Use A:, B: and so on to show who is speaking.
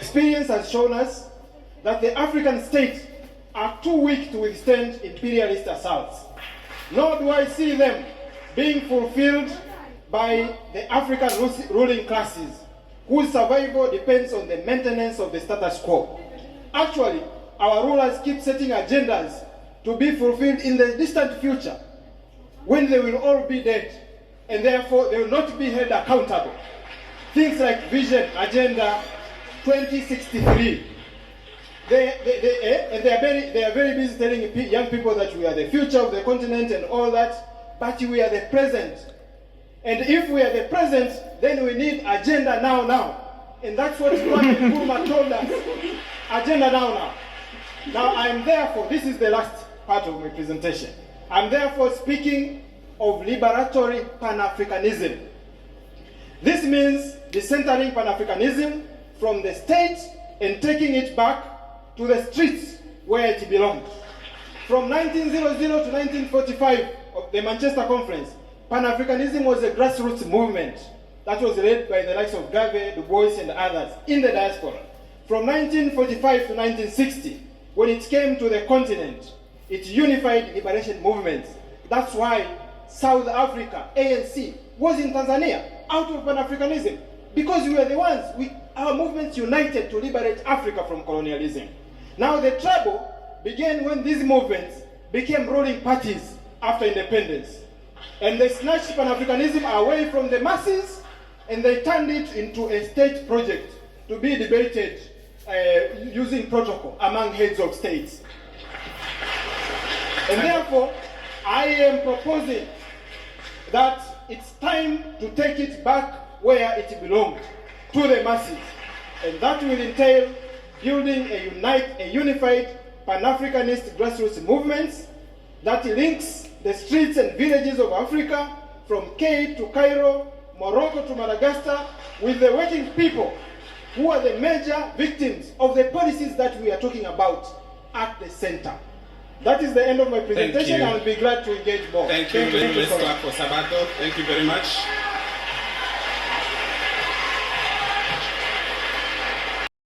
A: Experience has shown us that the African states are too weak to withstand imperialist assaults. Nor do I see them being fulfilled by the African ruling classes, whose survival depends on the maintenance of the status quo. Actually, our rulers keep setting agendas to be fulfilled in the distant future, when they will all be dead, and therefore they will not be held accountable. Things like Vision Agenda 2063. They are very busy telling young people that we are the future of the continent and all that, but we are the present. And if we are the present, then we need agenda now. And that's what Kwame Nkrumah told us. Agenda now. Now I'm therefore, this is the last part of my presentation. I'm therefore speaking of liberatory Pan-Africanism. This means decentering Pan-Africanism from the state and taking it back to the streets where it belongs. From 1900 to 1945 of the Manchester Conference, Pan-Africanism was a grassroots movement that was led by the likes of Garvey, Du Bois, and others in the diaspora. From 1945 to 1960, when it came to the continent, it unified liberation movements. That's why South Africa, ANC, was in Tanzania out of Pan-Africanism, because we were the ones, our movements united to liberate Africa from colonialism. Now the trouble began when these movements became ruling parties after independence. And they snatched Pan-Africanism away from the masses, and they turned it into a state project to be debated using protocol among heads of states. And therefore, I am proposing that it's time to take it back where it belongs, to the masses. And that will entail building a unified Pan-Africanist grassroots movement that links the streets and villages of Africa, from Cape to Cairo, Morocco to Madagascar, with the working people who are the major victims of the policies that we are talking about at the center. That is the end of my presentation. I'll be glad to engage more.
B: Thank you. Let's clap for Sabato. Thank you very much.